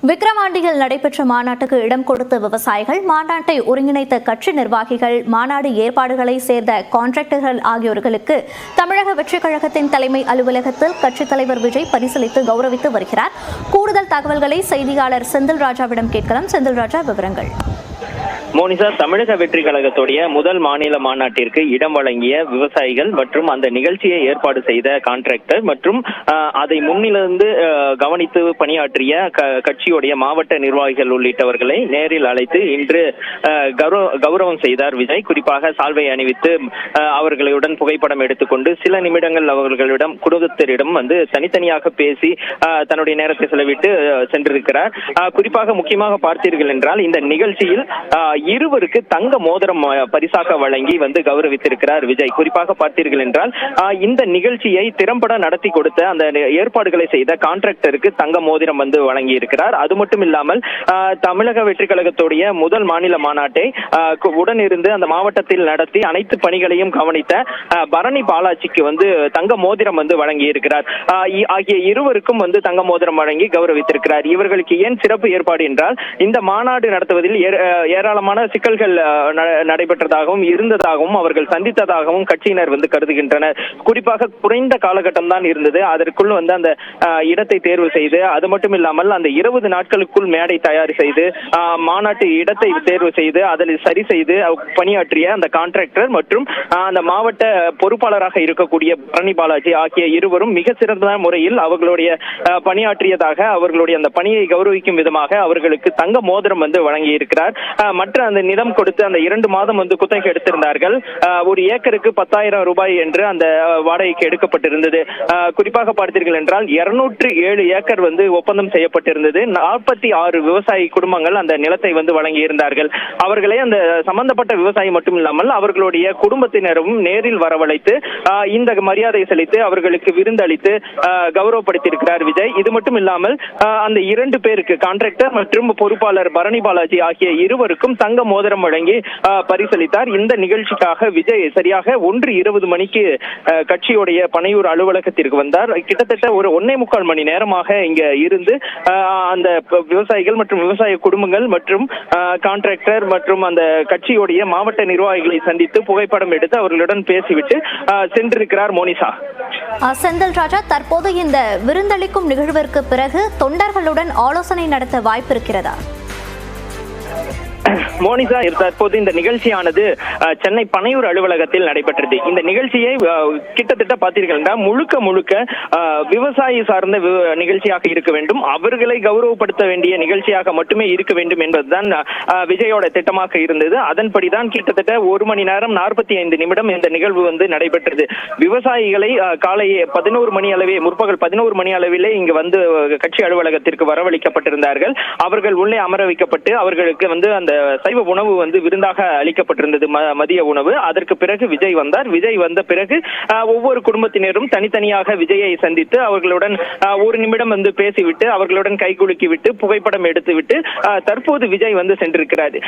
விக்கிரவாண்டியில் நடைபெற்ற மாநாட்டுக்கு இடம் கொடுத்த விவசாயிகள், மாநாட்டை ஒருங்கிணைத்த கட்சி நிர்வாகிகள், மாநாடு ஏற்பாடுகளை சேர்ந்த கான்ட்ராக்டர்கள் ஆகியோர்களுக்கு தமிழக வெற்றிக் கழகத்தின் தலைமை அலுவலகத்தில் கட்சித் தலைவர் விஜய் பரிசளித்து கௌரவித்து வருகிறார். கூடுதல் தகவல்களை செய்தியாளர் செந்தில்ராஜாவிடம் கேட்கலாம். செந்தில்ராஜா, விவரங்கள். மோனிசா, தமிழக வெற்றி கழகத்துடைய முதல் மாநில மாநாட்டிற்கு இடம் வழங்கிய விவசாயிகள் மற்றும் அந்த நிகழ்ச்சியை ஏற்பாடு செய்த கான்ட்ராக்டர் மற்றும் அதை முன்னிலிருந்து கவனித்து பணியாற்றிய கட்சியுடைய மாவட்ட நிர்வாகிகள் உள்ளிட்டவர்களை நேரில் அழைத்து இன்று கௌரவம் செய்தார் விஜய். குறிப்பாக சால்வை அணிவித்து அவர்களுடன் புகைப்படம் எடுத்துக்கொண்டு சில நிமிடங்கள் அவர்களிடம் குடும்பத்தினரிடம் தனித்தனியாக பேசி தன்னுடைய நேரத்தை செலவிட்டு சென்றிருக்கிறார். குறிப்பாக முக்கியமாக பார்த்தீர்கள் என்றால் இந்த நிகழ்ச்சியில் இருவருக்கு தங்க மோதிரம் பரிசாக வழங்கி கௌரவித்திருக்கிறார் விஜய். குறிப்பாக பார்த்தீர்கள் என்றால் இந்த நிகழ்ச்சியை திறம்பட நடத்தி கொடுத்த அந்த ஏற்பாடுகளை செய்த கான்ட்ராக்டருக்கு தங்க மோதிரம் வழங்கி இருக்கிறார். அது மட்டும் இல்லாமல் தமிழக வெற்றி கழகத்துடைய முதல் மாநில மாநாட்டை உடனிருந்து அந்த மாவட்டத்தில் நடத்தி அனைத்து பணிகளையும் கவனித்த பரணி பாலாஜிக்கு தங்க மோதிரம் வழங்கி இருக்கிறார். ஆகிய இருவருக்கும் தங்க மோதிரம் வழங்கி கௌரவித்திருக்கிறார். இவர்களுக்கு ஏன் சிறப்பு ஏற்பாடு என்றால், இந்த மாநாடு நடத்துவதில் ஏராளமான சிக்கல்கள் நடைபெற்றதாகவும் இருந்ததாகவும் அவர்கள் சந்தித்ததாகவும் கட்சியினர் கருதுகின்றனர். குறிப்பாக குறைந்த காலகட்டம் தான் இருந்தது. அதற்குள் அந்த இடத்தை தேர்வு செய்து, அது மட்டும் இல்லாமல் அந்த 20 நாட்களுக்குள் மேடை தயார் செய்து மாநாட்டு இடத்தை தேர்வு செய்து அதில் சரி செய்து பணியாற்றிய அந்த கான்ட்ராக்டர் மற்றும் அந்த மாவட்ட பொறுப்பாளராக இருக்கக்கூடிய பரணி பாலாஜி ஆகிய இருவரும் மிக சிறந்த முறையில் அவர்களுடைய பணியாற்றியதாக அவர்களுடைய அந்த பணியை கௌரவிக்கும் விதமாக அவர்களுக்கு தங்க மோதிரம் வழங்கி இருக்கிறார். மற்ற அந்த நிலம் கொடுத்து அந்த 2 மாதம் குத்தகை எடுத்திருந்தார்கள். ஒரு ஏக்கருக்கு 10,000 ரூபாய் என்று அந்த வாடகைக்கு எடுக்கப்பட்டிருந்தது. குறிப்பாக பார்த்தீர்கள் என்றால் 207 ஏக்கர் ஒப்பந்தம் செய்யப்பட்டிருந்தது. 46 விவசாயி குடும்பங்கள் அந்த நிலத்தை வழங்கி இருந்தார்கள். அவர்களை அந்த சம்பந்தப்பட்ட விவசாயி மட்டும் இல்லாமல் அவர்களுடைய குடும்பத்தினரும் நேரில் வரவழைத்து இந்த மரியாதை செலுத்தி அவர்களுக்கு விருந்தளித்து கௌரவப்படுத்தியிருக்கிறார் விஜய். இது மட்டும் இல்லாமல் அந்த 2 பேருக்கு கான்ட்ராக்டர் மற்றும் பொறுப்பாளர் பரணி பாலாஜி ஆகிய இருவருக்கும் தங்க மோதிரம் வழங்கி பரிசளித்தார். இந்த நிகழ்ச்சிக்காக விஜய் சரியாக 1:20 மணிக்கு கட்சியுடைய பனையூர் அலுவலகத்திற்கு வந்தார். கிட்டத்தட்ட ஒரு 1.25 மணி நேரமாக இங்க இருந்து அந்த விவசாயிகள் மற்றும் விவசாய குடும்பங்கள் மற்றும் கான்ட்ராக்டர் மற்றும் அந்த கட்சியுடைய மாவட்ட நிர்வாகிகளை சந்தித்து புகைப்படம் எடுத்து அவர்களுடன் பேசிவிட்டு சென்றிருக்கிறார். மோனிசா, செந்தில் ராஜா, தற்போது இந்த விருந்தளிக்கும் நிகழ்விற்கு பிறகு தொண்டர்களுடன் ஆலோசனை நடத்த வாய்ப்பு இருக்கிறதா? மோனிசா, தற்போது இந்த நிகழ்ச்சியானது சென்னை பனையூர் அலுவலகத்தில் நடைபெற்றது. இந்த நிகழ்ச்சியை கிட்டத்தட்ட பார்த்தீர்கள் என்றால் முழுக்க விவசாயி சார்ந்த நிகழ்ச்சியாக இருக்க வேண்டும், அவர்களை கௌரவப்படுத்த வேண்டிய நிகழ்ச்சியாக மட்டுமே இருக்க வேண்டும் என்பதுதான் விஜயோட திட்டமாக இருந்தது. அதன்படிதான் கிட்டத்தட்ட 1 மணி நேரம் 45 நிமிடம் இந்த நிகழ்வு நடைபெற்றது. விவசாயிகளை காலை 11 மணி அளவே, முற்பகல் 11 மணி அளவிலே இங்கு கட்சி அலுவலகத்திற்கு வரவழைக்கப்பட்டிருந்தார்கள். அவர்கள் உள்ளே அமர வைக்கப்பட்டு அவர்களுக்கு அந்த சைவ உணவு விருந்தாக அளிக்கப்பட்டிருந்தது, மதிய உணவு. அதற்கு பிறகு விஜய் வந்தார். விஜய் வந்த பிறகு ஒவ்வொரு குடும்பத்தினரும் தனித்தனியாக விஜயை சந்தித்து அவர்களுடன் 1 நிமிடம் பேசிவிட்டு அவர்களுடன் கைகுலுக்கி விட்டு புகைப்படம் எடுத்துவிட்டு தற்போது விஜய் சென்றிருக்கிறார்.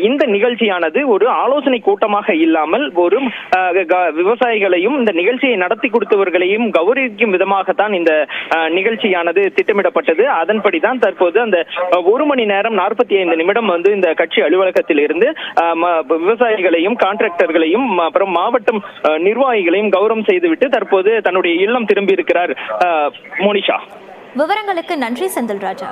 இந்த நிகழ்ச்சியானது ஒரு ஆலோசனை கூட்டமாக இல்லாமல் ஒரு விவசாயிகளையும் இந்த நிகழ்ச்சியை நடத்தி கொடுத்தவர்களையும் கௌரவிக்கும் விதமாகத்தான் இந்த நிகழ்ச்சியானது திட்டமிடப்பட்டது. அதன்படிதான் தற்போது அந்த 1 மணி நேரம் 45 நிமிடம் இந்த கட்சி அலுவலகத்தில் இருந்து விவசாயிகளையும் கான்ட்ராக்டர்களையும் அப்புறம் மாவட்டம் நிர்வாகிகளையும் கௌரவம் செய்துவிட்டு தற்போது தன்னுடைய இல்லம் திரும்பி இருக்கிறார். மோனிஷா, விவரங்களுக்கு நன்றி செந்தில் ராஜா.